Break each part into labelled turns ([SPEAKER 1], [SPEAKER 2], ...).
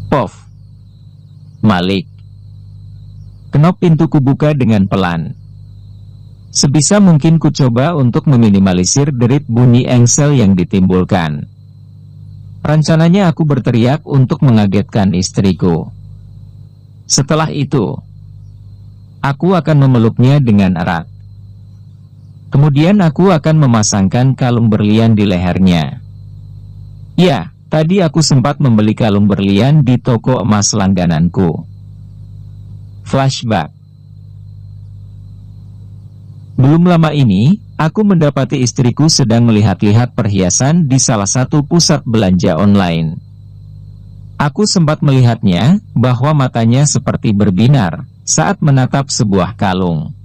[SPEAKER 1] Pof. Malik. Kenop pintu kubuka dengan pelan. Sebisa mungkin ku coba untuk meminimalisir derit bunyi engsel yang ditimbulkan. Rencananya aku berteriak untuk mengagetkan istriku. Setelah itu, aku akan memeluknya dengan erat. Kemudian aku akan memasangkan kalung berlian di lehernya. Ya, tadi aku sempat membeli kalung berlian di toko emas langgananku. Flashback. Belum lama ini, aku mendapati istriku sedang melihat-lihat perhiasan di salah satu pusat belanja online. Aku sempat melihatnya, bahwa matanya seperti berbinar, saat menatap sebuah kalung.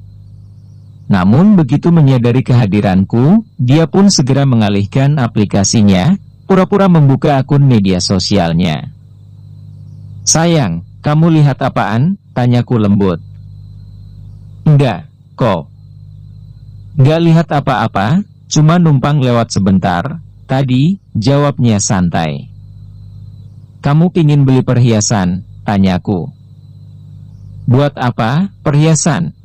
[SPEAKER 1] Namun begitu menyadari kehadiranku, dia pun segera mengalihkan aplikasinya, pura-pura membuka akun media sosialnya. Sayang, kamu lihat apaan? Tanyaku lembut. Enggak, kok. Nggak lihat apa-apa, cuma numpang lewat sebentar, tadi, jawabnya santai. Kamu pingin beli perhiasan? Tanyaku. Buat apa, perhiasan?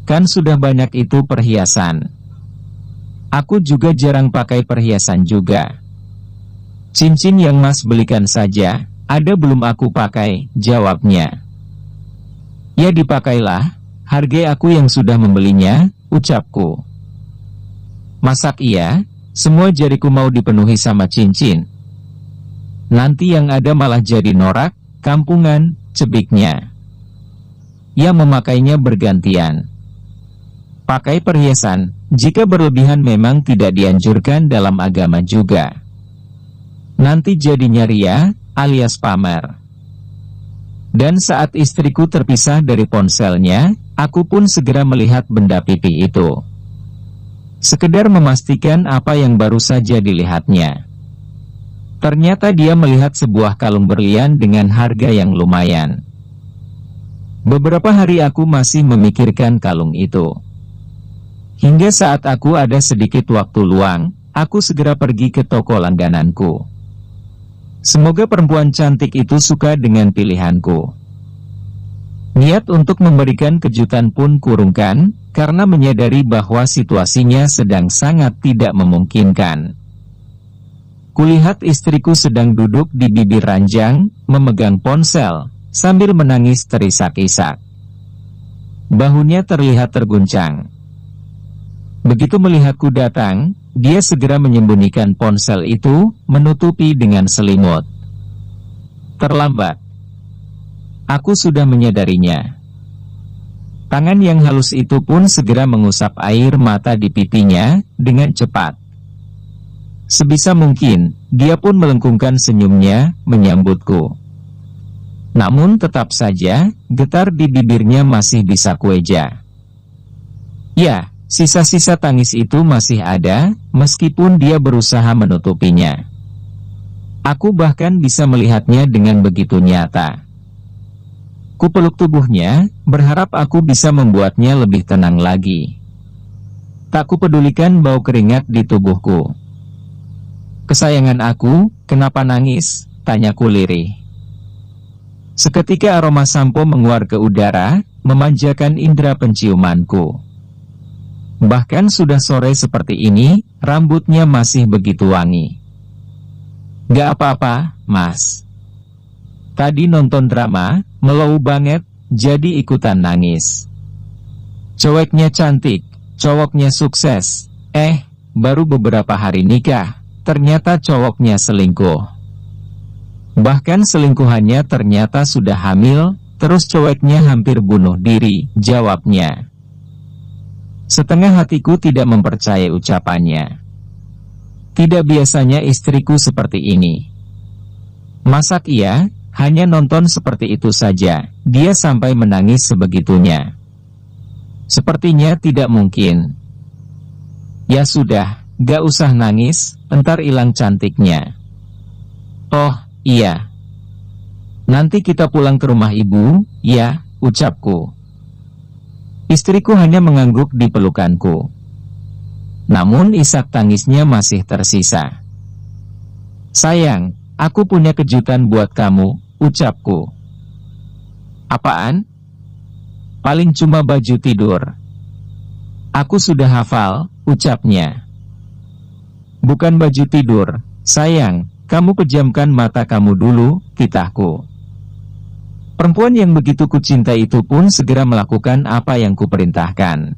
[SPEAKER 1] Kan sudah banyak itu perhiasan. Aku juga jarang pakai perhiasan juga. Cincin yang Mas belikan saja, ada belum aku pakai, jawabnya. Ya dipakailah, hargai aku yang sudah membelinya, ucapku. Masak iya, semua jariku mau dipenuhi sama cincin. Nanti yang ada malah jadi norak, kampungan, cebiknya. Ya memakainya bergantian. Pakai perhiasan, jika berlebihan memang tidak dianjurkan dalam agama juga. Nanti jadinya ria, alias pamer. Dan saat istriku terpisah dari ponselnya, aku pun segera melihat benda pipi itu. Sekedar memastikan apa yang baru saja dilihatnya. Ternyata dia melihat sebuah kalung berlian dengan harga yang lumayan. Beberapa hari aku masih memikirkan kalung itu. Hingga saat aku ada sedikit waktu luang, aku segera pergi ke toko langgananku. Semoga perempuan cantik itu suka dengan pilihanku. Niat untuk memberikan kejutan pun kurungkan, karena menyadari bahwa situasinya sedang sangat tidak memungkinkan. Kulihat istriku sedang duduk di bibir ranjang, memegang ponsel, sambil menangis terisak-isak. Bahunya terlihat terguncang. Begitu melihatku datang, dia segera menyembunyikan ponsel itu, menutupi dengan selimut. Terlambat. Aku sudah menyadarinya. Tangan yang halus itu pun segera mengusap air mata di pipinya, dengan cepat. Sebisa mungkin, dia pun melengkungkan senyumnya, menyambutku. Namun tetap saja, getar di bibirnya masih bisa kueja. Ya, sisa-sisa tangis itu masih ada, meskipun dia berusaha menutupinya. Aku bahkan bisa melihatnya dengan begitu nyata. Kupeluk tubuhnya, berharap aku bisa membuatnya lebih tenang lagi. Tak kupedulikan bau keringat di tubuhku. Kesayangan aku, kenapa nangis? Tanyaku lirih. Seketika aroma sampo menguar ke udara, memanjakan indera penciumanku. Bahkan sudah sore seperti ini, rambutnya masih begitu wangi. Gak apa-apa, Mas. Tadi nonton drama, mellow banget, jadi ikutan nangis. Cowoknya cantik, cowoknya sukses. Baru beberapa hari nikah, ternyata cowoknya selingkuh. Bahkan selingkuhannya ternyata sudah hamil, terus cowoknya hampir bunuh diri, jawabnya. Setengah hatiku tidak mempercayai ucapannya. Tidak biasanya istriku seperti ini. Masak iya, hanya nonton seperti itu saja, dia sampai menangis sebegitunya. Sepertinya tidak mungkin. Ya sudah, gak usah nangis, entar hilang cantiknya. Oh, iya. Nanti kita pulang ke rumah ibu, ya, ucapku. Istriku hanya mengangguk di pelukanku. Namun isak tangisnya masih tersisa. Sayang, aku punya kejutan buat kamu, ucapku. Apaan? Paling cuma baju tidur. Aku sudah hafal, ucapnya. Bukan baju tidur, sayang, kamu pejamkan mata kamu dulu, titahku. Perempuan yang begitu kucintai itu pun segera melakukan apa yang kuperintahkan.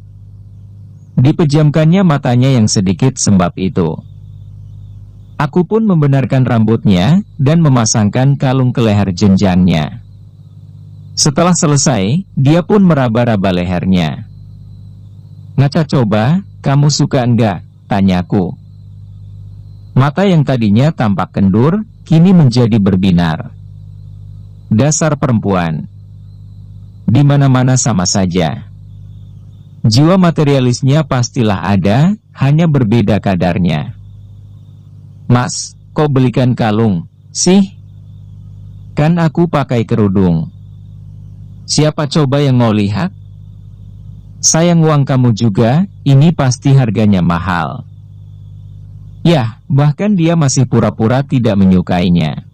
[SPEAKER 1] Dipejamkannya matanya yang sedikit sembab itu. Aku pun membenarkan rambutnya, dan memasangkan kalung ke leher jenjangnya. Setelah selesai, dia pun meraba-raba lehernya. Ngaca coba, kamu suka enggak? Tanyaku. Mata yang tadinya tampak kendur, kini menjadi berbinar. Dasar perempuan. Di mana-mana sama saja. Jiwa materialisnya pastilah ada, hanya berbeda kadarnya. Mas, kok belikan kalung, sih? Kan aku pakai kerudung. Siapa coba yang mau lihat? Sayang uang kamu juga, ini pasti harganya mahal. Yah, bahkan dia masih pura-pura tidak menyukainya.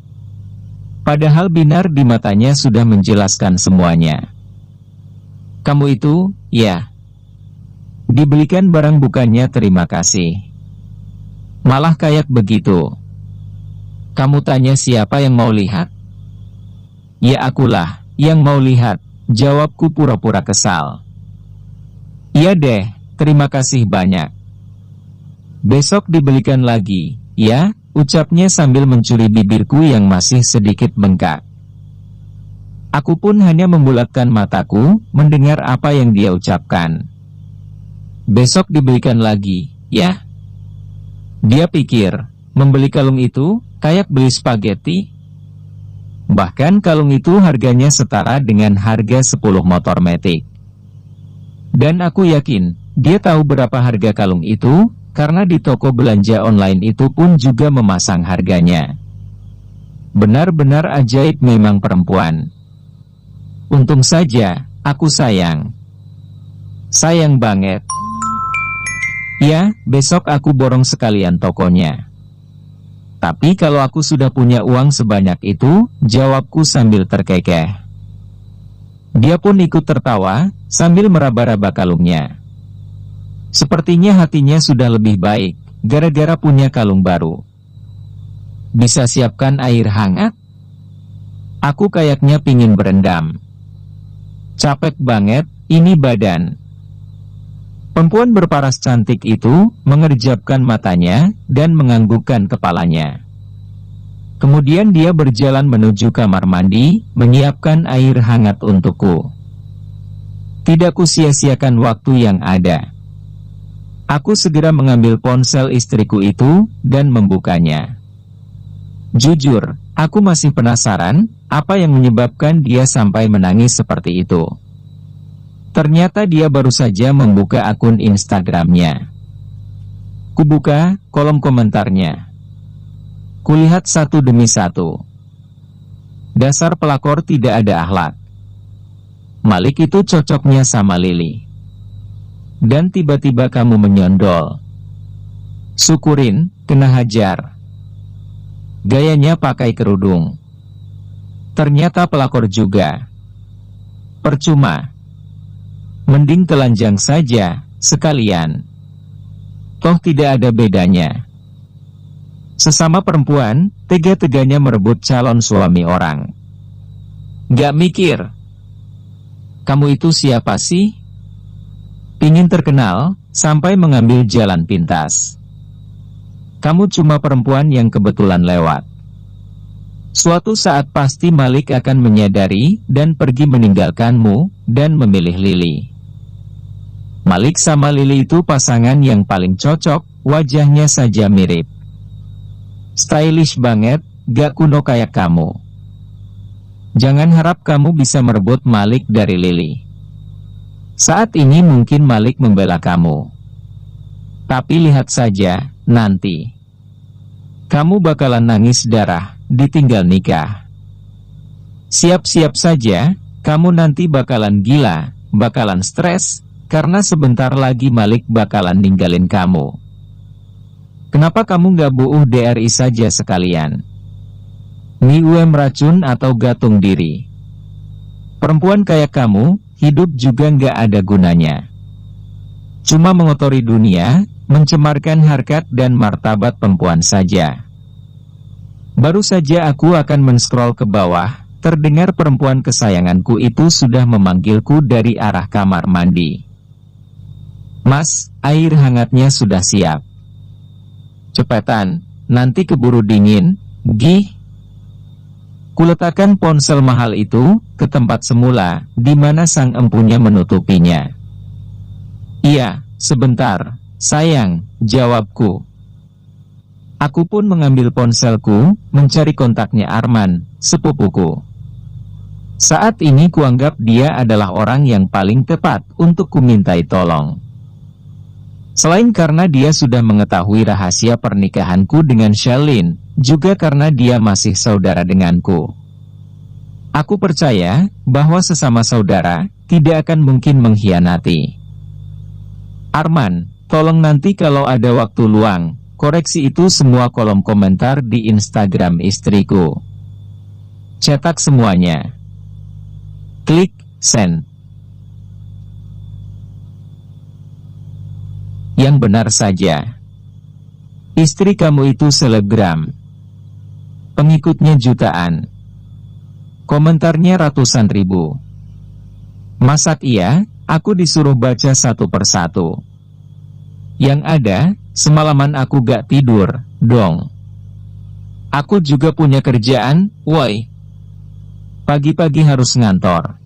[SPEAKER 1] Padahal binar di matanya sudah menjelaskan semuanya. Kamu itu, ya. Dibelikan barang bukannya terima kasih. Malah kayak begitu. Kamu tanya siapa yang mau lihat? Ya akulah, yang mau lihat, jawabku pura-pura kesal. Iya deh, terima kasih banyak. Besok dibelikan lagi, ya? Ucapnya sambil mencuri bibirku yang masih sedikit bengkak. Aku pun hanya membulatkan mataku, mendengar apa yang dia ucapkan. Besok dibelikan lagi, ya? Dia pikir, membeli kalung itu, kayak beli spaghetti. Bahkan kalung itu harganya setara dengan harga 10 motor metik. Dan aku yakin, dia tahu berapa harga kalung itu, karena di toko belanja online itu pun juga memasang harganya. Benar-benar ajaib memang perempuan. Untung saja, aku sayang. Sayang banget. Ya, besok aku borong sekalian tokonya. Tapi kalau aku sudah punya uang sebanyak itu, jawabku sambil terkekeh. Dia pun ikut tertawa, sambil meraba-raba kalungnya. Sepertinya hatinya sudah lebih baik, gara-gara punya kalung baru. Bisa siapkan air hangat? Aku kayaknya pingin berendam. Capek banget, ini badan. Perempuan berparas cantik itu, mengerjapkan matanya, dan menganggukkan kepalanya. Kemudian dia berjalan menuju kamar mandi, menyiapkan air hangat untukku. Tidak kusia-siakan waktu yang ada. Aku segera mengambil ponsel istriku itu, dan membukanya. Jujur, aku masih penasaran, apa yang menyebabkan dia sampai menangis seperti itu. Ternyata dia baru saja membuka akun Instagramnya. Kubuka kolom komentarnya. Kulihat satu demi satu. Dasar pelakor tidak ada akhlak. Malik itu cocoknya sama Lily. Dan tiba-tiba kamu menyondol. Syukurin, kena hajar. Gayanya pakai kerudung. Ternyata pelakor juga. Percuma. Mending telanjang saja, sekalian. Toh tidak ada bedanya. Sesama perempuan, tega-teganya merebut calon suami orang. Gak mikir. Kamu itu siapa sih? Pingin terkenal, sampai mengambil jalan pintas. Kamu cuma perempuan yang kebetulan lewat. Suatu saat pasti Malik akan menyadari, dan pergi meninggalkanmu, dan memilih Lily. Malik sama Lily itu pasangan yang paling cocok, wajahnya saja mirip. Stylish banget, gak kuno kayak kamu. Jangan harap kamu bisa merebut Malik dari Lily. Saat ini mungkin Malik membela kamu. Tapi lihat saja, nanti. Kamu bakalan nangis darah, ditinggal nikah. Siap-siap saja, kamu nanti bakalan gila, bakalan stres, karena sebentar lagi Malik bakalan ninggalin kamu. Kenapa kamu gak buuh DRI saja sekalian? Niuem racun atau gantung diri. Perempuan kayak kamu, hidup juga nggak ada gunanya. Cuma mengotori dunia, mencemarkan harkat dan martabat perempuan saja. Baru saja aku akan men-scroll ke bawah, terdengar perempuan kesayanganku itu sudah memanggilku dari arah kamar mandi. Mas, air hangatnya sudah siap. Cepetan, nanti keburu dingin, gih. Kuletakkan ponsel mahal itu ke tempat semula, di mana sang empunya menutupinya. Iya, sebentar, sayang, jawabku. Aku pun mengambil ponselku, mencari kontaknya Arman, sepupuku. Saat ini kuanggap dia adalah orang yang paling tepat untuk kumintai tolong. Selain karena dia sudah mengetahui rahasia pernikahanku dengan Shelin, juga karena dia masih saudara denganku. Aku percaya bahwa sesama saudara tidak akan mungkin mengkhianati. Arman, tolong nanti kalau ada waktu luang, koreksi itu semua kolom komentar di Instagram istriku. Cetak semuanya. Klik send. Yang benar saja. Istri kamu itu selebgram. Pengikutnya jutaan. Komentarnya ratusan ribu. Masak iya, aku disuruh baca satu persatu. Yang ada, semalaman aku gak tidur, dong. Aku juga punya kerjaan, woi. Pagi-pagi harus ngantor.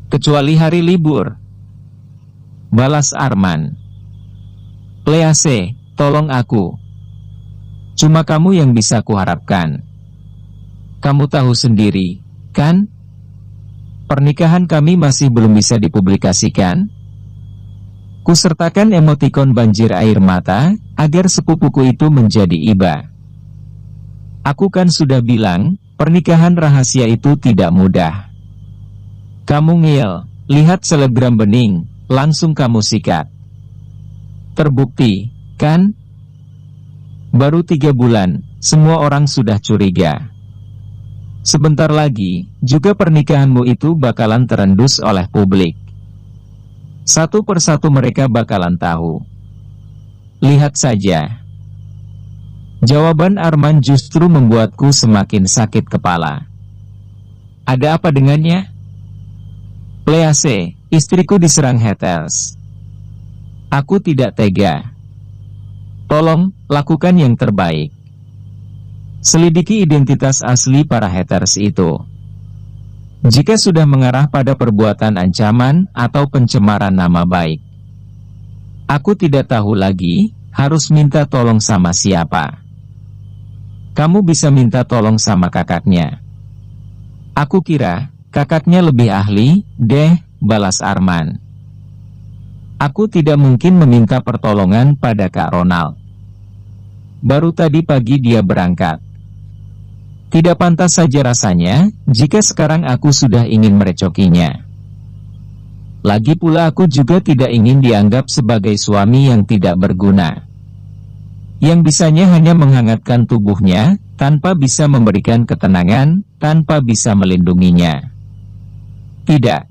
[SPEAKER 1] Kecuali hari libur. Balas Arman. Please, tolong aku. Cuma kamu yang bisa kuharapkan. Kamu tahu sendiri, kan? Pernikahan kami masih belum bisa dipublikasikan. Kusertakan emotikon banjir air mata, agar sepupuku itu menjadi iba. Aku kan sudah bilang, pernikahan rahasia itu tidak mudah. Kamu ngeyel, lihat selebgram bening, langsung kamu sikat. Terbukti, kan? Baru 3 bulan, semua orang sudah curiga. Sebentar lagi, juga pernikahanmu itu bakalan terendus oleh publik. Satu persatu mereka bakalan tahu. Lihat saja. Jawaban Arman justru membuatku semakin sakit kepala. Ada apa dengannya? Please, istriku diserang haters. Aku tidak tega. Tolong, lakukan yang terbaik. Selidiki identitas asli para haters itu. Jika sudah mengarah pada perbuatan ancaman atau pencemaran nama baik, aku tidak tahu lagi harus minta tolong sama siapa. Kamu bisa minta tolong sama kakaknya. Aku kira kakaknya lebih ahli, deh, balas Arman. Aku tidak mungkin meminta pertolongan pada Kak Ronald. Baru tadi pagi dia berangkat. Tidak pantas saja rasanya, jika sekarang aku sudah ingin merecokinya. Lagi pula aku juga tidak ingin dianggap sebagai suami yang tidak berguna. Yang bisanya hanya menghangatkan tubuhnya, tanpa bisa memberikan ketenangan, tanpa bisa melindunginya. Tidak.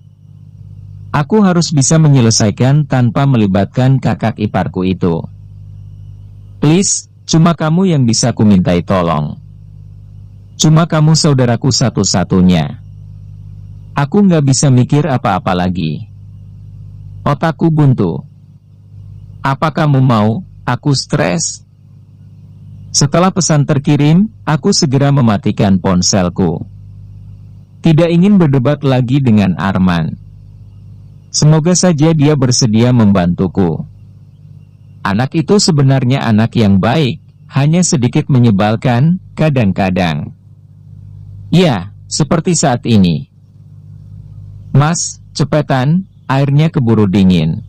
[SPEAKER 1] Aku harus bisa menyelesaikan tanpa melibatkan kakak iparku itu. Please, cuma kamu yang bisa kumintai tolong. Cuma kamu saudaraku satu-satunya. Aku nggak bisa mikir apa-apa lagi. Otakku buntu. Apa kamu mau, aku stres? Setelah pesan terkirim, aku segera mematikan ponselku. Tidak ingin berdebat lagi dengan Arman. Semoga saja dia bersedia membantuku. Anak itu sebenarnya anak yang baik, hanya sedikit menyebalkan, kadang-kadang. Ya, seperti saat ini. Mas, cepetan, airnya keburu dingin.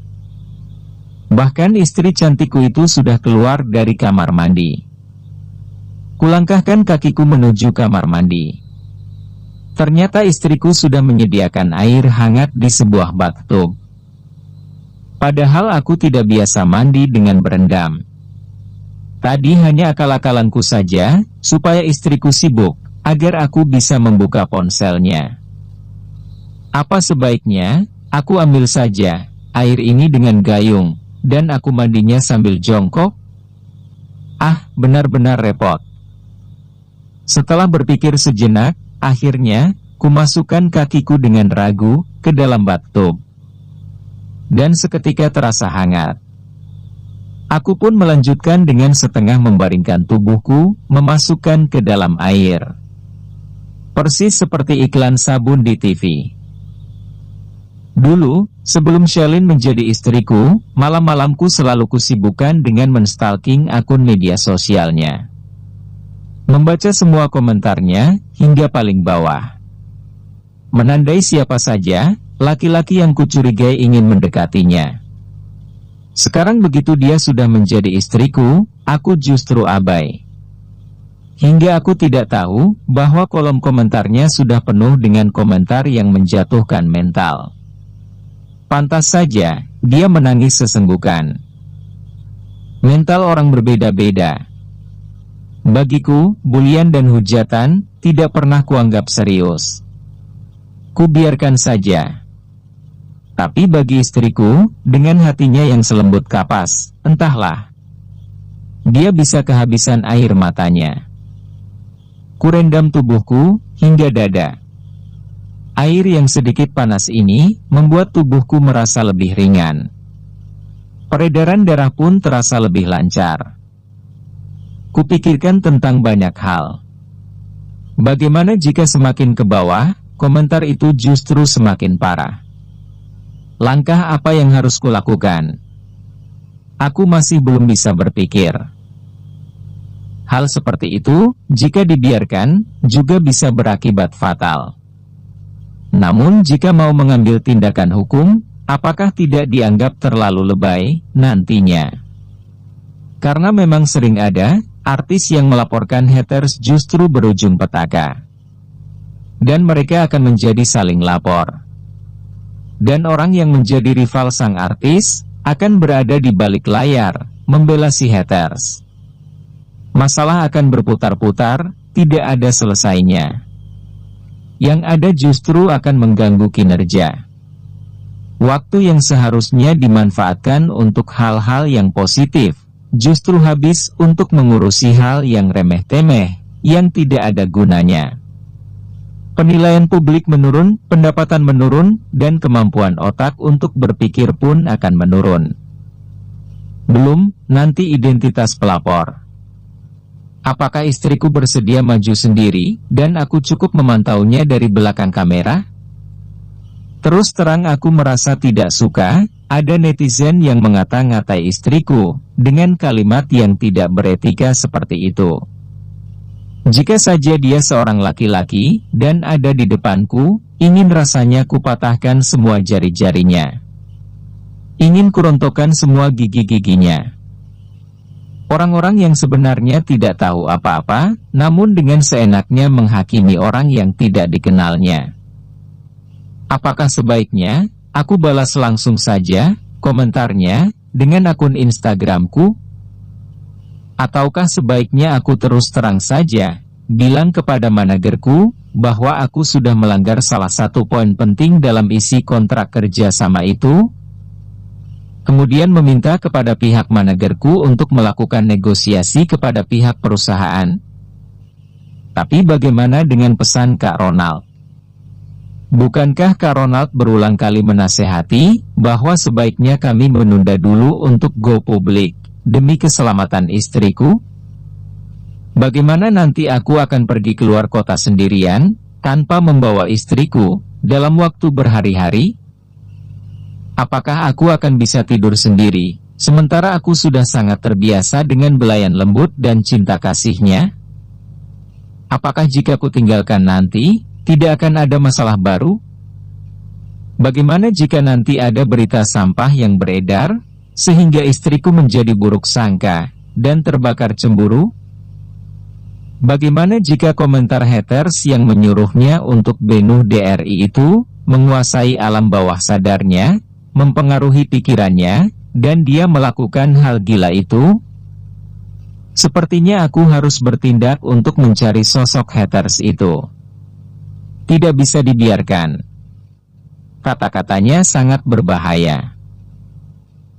[SPEAKER 1] Bahkan istri cantikku itu sudah keluar dari kamar mandi. Kulangkahkan kakiku menuju kamar mandi. Ternyata istriku sudah menyediakan air hangat di sebuah bathtub. Padahal aku tidak biasa mandi dengan berendam. Tadi hanya akal-akalanku saja, supaya istriku sibuk, agar aku bisa membuka ponselnya. Apa sebaiknya aku ambil saja air ini dengan gayung, dan aku mandinya sambil jongkok? Ah, benar-benar repot. Setelah berpikir sejenak, akhirnya, kumasukkan kakiku dengan ragu ke dalam bathtub. Dan seketika terasa hangat. Aku pun melanjutkan dengan setengah membaringkan tubuhku, memasukkan ke dalam air. Persis seperti iklan sabun di TV. Dulu, sebelum Shelin menjadi istriku, malam-malamku selalu kusibukkan dengan menstalking akun media sosialnya. Membaca semua komentarnya, hingga paling bawah. Menandai siapa saja, laki-laki yang kucurigai ingin mendekatinya. Sekarang begitu dia sudah menjadi istriku, aku justru abai. Hingga aku tidak tahu, bahwa kolom komentarnya sudah penuh dengan komentar yang menjatuhkan mental. Pantas saja, dia menangis sesenggukan. Mental orang berbeda-beda. Bagiku, bulian dan hujatan, tidak pernah kuanggap serius. Kubiarkan saja. Tapi bagi istriku, dengan hatinya yang selembut kapas, entahlah. Dia bisa kehabisan air matanya. Kurendam tubuhku, hingga dada. Air yang sedikit panas ini, membuat tubuhku merasa lebih ringan. Peredaran darah pun terasa lebih lancar. Kupikirkan tentang banyak hal. Bagaimana jika semakin ke bawah, komentar itu justru semakin parah? Langkah apa yang harus kulakukan? Aku masih belum bisa berpikir. Hal seperti itu, jika dibiarkan, juga bisa berakibat fatal. Namun jika mau mengambil tindakan hukum, apakah tidak dianggap terlalu lebay nantinya? Karena memang sering ada artis yang melaporkan haters justru berujung petaka. Dan mereka akan menjadi saling lapor. Dan orang yang menjadi rival sang artis, akan berada di balik layar, membela si haters. Masalah akan berputar-putar, tidak ada selesainya. Yang ada justru akan mengganggu kinerja. Waktu yang seharusnya dimanfaatkan untuk hal-hal yang positif, justru habis untuk mengurusi hal yang remeh-temeh, yang tidak ada gunanya. Penilaian publik menurun, pendapatan menurun, dan kemampuan otak untuk berpikir pun akan menurun. Belum, nanti identitas pelapor. Apakah istriku bersedia maju sendiri, dan aku cukup memantaunya dari belakang kamera? Terus terang aku merasa tidak suka, ada netizen yang mengata-ngatai istriku, dengan kalimat yang tidak beretika seperti itu. Jika saja dia seorang laki-laki, dan ada di depanku, ingin rasanya kupatahkan semua jari-jarinya. Ingin kurontokkan semua gigi-giginya. Orang-orang yang sebenarnya tidak tahu apa-apa, namun dengan seenaknya menghakimi orang yang tidak dikenalnya. Apakah sebaiknya, aku balas langsung saja, komentarnya, dengan akun Instagramku? Ataukah sebaiknya aku terus terang saja, bilang kepada manajerku, bahwa aku sudah melanggar salah satu poin penting dalam isi kontrak kerja sama itu? Kemudian meminta kepada pihak manajerku untuk melakukan negosiasi kepada pihak perusahaan. Tapi bagaimana dengan pesan Kak Ronald? Bukankah Kak Ronald berulang kali menasehati, bahwa sebaiknya kami menunda dulu untuk go public, demi keselamatan istriku? Bagaimana nanti aku akan pergi keluar kota sendirian, tanpa membawa istriku, dalam waktu berhari-hari? Apakah aku akan bisa tidur sendiri, sementara aku sudah sangat terbiasa dengan belayan lembut dan cinta kasihnya? Apakah jika ku tinggalkan nanti, tidak akan ada masalah baru? Bagaimana jika nanti ada berita sampah yang beredar, sehingga istriku menjadi buruk sangka, dan terbakar cemburu? Bagaimana jika komentar haters yang menyuruhnya untuk bunuh DRI itu, menguasai alam bawah sadarnya, mempengaruhi pikirannya, dan dia melakukan hal gila itu? Sepertinya aku harus bertindak untuk mencari sosok haters itu. Tidak bisa dibiarkan. Kata-katanya sangat berbahaya.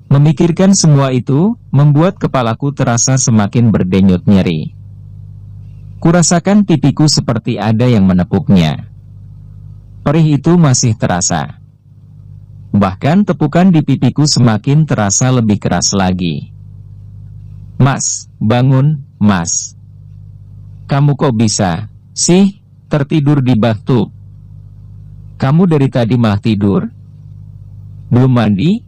[SPEAKER 1] Memikirkan semua itu, membuat kepalaku terasa semakin berdenyut nyeri. Kurasakan pipiku seperti ada yang menepuknya. Perih itu masih terasa. Bahkan tepukan di pipiku semakin terasa lebih keras lagi. Mas, bangun, Mas. Kamu kok bisa sih tertidur di bathtub? Kamu dari tadi malah tidur? Belum mandi?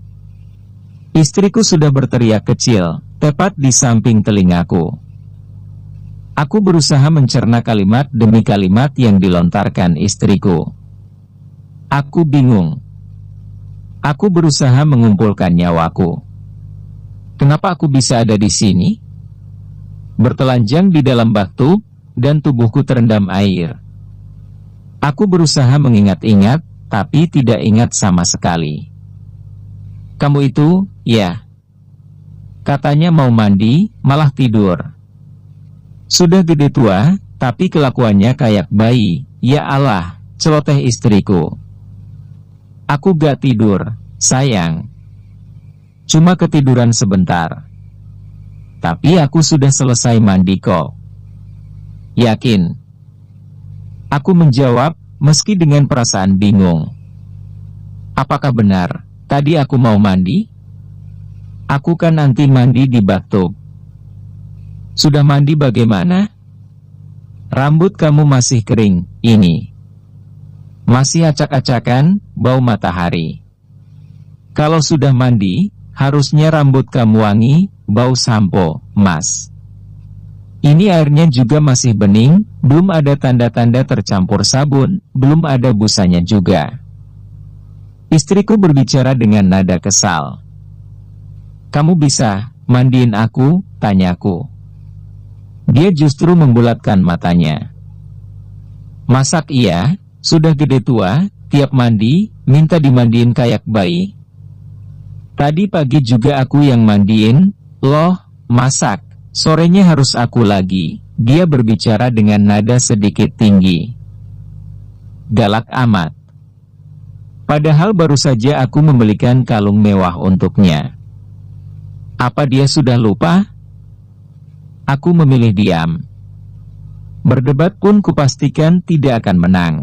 [SPEAKER 1] Istriku sudah berteriak kecil, tepat di samping telingaku. Aku berusaha mencerna kalimat demi kalimat yang dilontarkan istriku. Aku bingung. Aku berusaha mengumpulkan nyawaku. Kenapa aku bisa ada di sini? Bertelanjang di dalam bathtub, dan tubuhku terendam air. Aku berusaha mengingat-ingat, tapi tidak ingat sama sekali. Kamu itu, ya. Katanya mau mandi, malah tidur. Sudah gede tua, tapi kelakuannya kayak bayi. Ya Allah, celoteh istriku. Aku gak tidur, sayang. Cuma ketiduran sebentar. Tapi aku sudah selesai mandi kok. Yakin? Aku menjawab, meski dengan perasaan bingung. Apakah benar, tadi aku mau mandi? Aku kan nanti mandi di bathtub. Sudah mandi bagaimana? Rambut kamu masih kering, ini. Masih acak-acakan, bau matahari. Kalau sudah mandi, harusnya rambut kamu wangi, bau sampo, Mas. Ini airnya juga masih bening, belum ada tanda-tanda tercampur sabun, belum ada busanya juga. Istriku berbicara dengan nada kesal. Kamu bisa mandiin aku, tanyaku. Dia justru membulatkan matanya. Masak iya, sudah gede tua, tiap mandi, minta dimandiin kayak bayi. Tadi pagi juga aku yang mandiin, loh, masak, sorenya harus aku lagi. Dia berbicara dengan nada sedikit tinggi. Galak amat. Padahal baru saja aku membelikan kalung mewah untuknya. Apa dia sudah lupa? Aku memilih diam. Berdebat pun kupastikan tidak akan menang.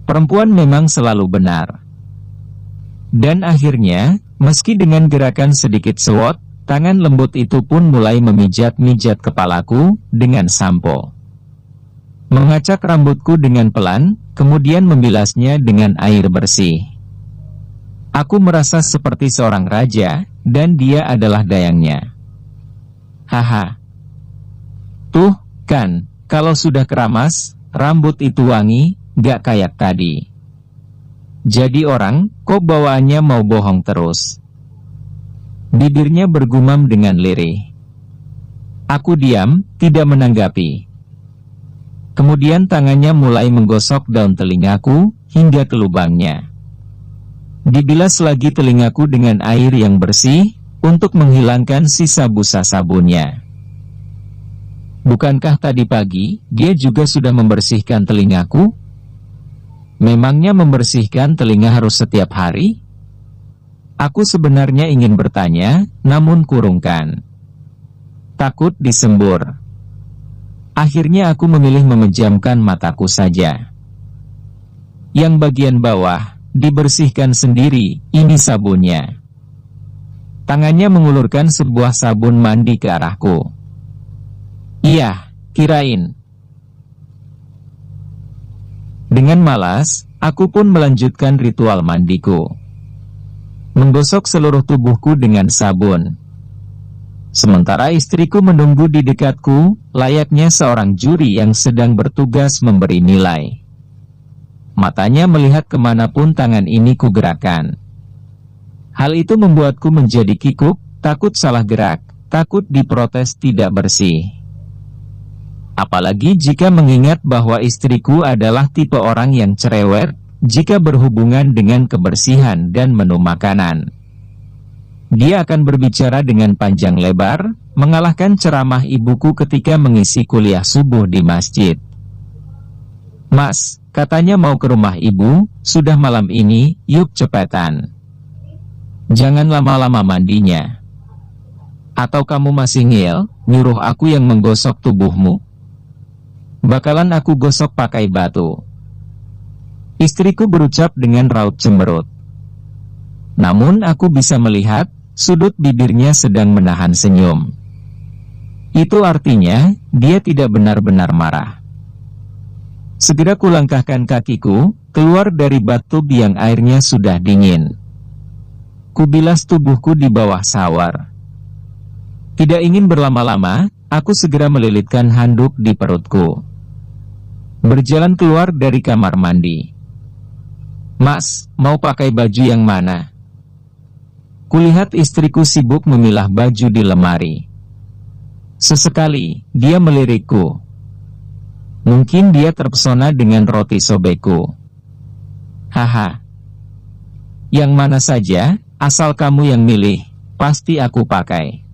[SPEAKER 1] Perempuan memang selalu benar. Dan akhirnya, meski dengan gerakan sedikit sewot, tangan lembut itu pun mulai memijat-mijat kepalaku dengan sampo. Mengacak rambutku dengan pelan, kemudian membilasnya dengan air bersih. Aku merasa seperti seorang raja, dan dia adalah dayangnya. Haha. Tuh, kan, kalau sudah keramas, rambut itu wangi, gak kayak tadi. Jadi orang, kok bawaannya mau bohong terus? Bibirnya bergumam dengan lirih. Aku diam, tidak menanggapi. Kemudian tangannya mulai menggosok daun telingaku, hingga ke lubangnya. Dibilas lagi telingaku dengan air yang bersih, untuk menghilangkan sisa busa sabunnya. Bukankah tadi pagi, dia juga sudah membersihkan telingaku? Memangnya membersihkan telinga harus setiap hari? Aku sebenarnya ingin bertanya, namun kurungkan. Takut disembur. Akhirnya aku memilih memejamkan mataku saja. Yang bagian bawah, dibersihkan sendiri, ini sabunnya. Tangannya mengulurkan sebuah sabun mandi ke arahku. Iya, kirain. Dengan malas, aku pun melanjutkan ritual mandiku. Menggosok seluruh tubuhku dengan sabun. Sementara istriku menunggu di dekatku, layaknya seorang juri yang sedang bertugas memberi nilai. Matanya melihat kemanapun tangan ini kugerakkan. Hal itu membuatku menjadi kikuk, takut salah gerak, takut diprotes tidak bersih. Apalagi jika mengingat bahwa istriku adalah tipe orang yang cerewet jika berhubungan dengan kebersihan dan menu makanan. Dia akan berbicara dengan panjang lebar, mengalahkan ceramah ibuku ketika mengisi kuliah subuh di masjid. "Mas, katanya mau ke rumah ibu, sudah malam ini, yuk cepetan. Jangan lama-lama mandinya. Atau kamu masih ngeyel, nyuruh aku yang menggosok tubuhmu? Bakalan aku gosok pakai batu." Istriku berucap dengan raut cemberut. Namun aku bisa melihat, sudut bibirnya sedang menahan senyum. Itu artinya, dia tidak benar-benar marah. Segera kulangkahkan kakiku, keluar dari bathtub yang airnya sudah dingin. Kubilas tubuhku di bawah shower. Tidak ingin berlama-lama, aku segera melilitkan handuk di perutku. Berjalan keluar dari kamar mandi. "Mas, mau pakai baju yang mana?" Kulihat istriku sibuk memilah baju di lemari. Sesekali, dia melirikku. Mungkin dia terpesona dengan roti sobekku. "Haha. Yang mana saja, asal kamu yang milih, pasti aku pakai."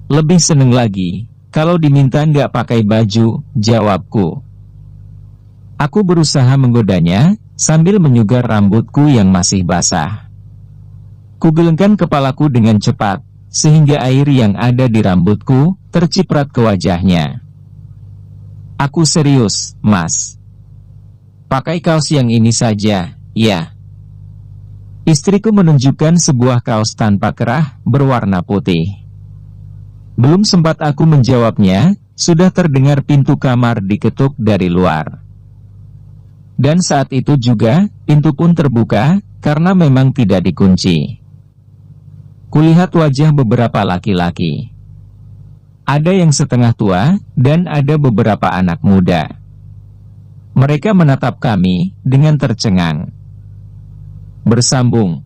[SPEAKER 1] Lebih seneng lagi, kalau diminta nggak pakai baju, jawabku. Aku berusaha menggodanya, sambil menyugar rambutku yang masih basah. Kugelengkan kepalaku dengan cepat, sehingga air yang ada di rambutku, terciprat ke wajahnya. "Aku serius, Mas. Pakai kaos yang ini saja, ya." Istriku menunjukkan sebuah kaos tanpa kerah, berwarna putih. Belum sempat aku menjawabnya, sudah terdengar pintu kamar diketuk dari luar. Dan saat itu juga, pintu pun terbuka, karena memang tidak dikunci. Kulihat wajah beberapa laki-laki. Ada yang setengah tua, dan ada beberapa anak muda. Mereka menatap kami, dengan tercengang. Bersambung,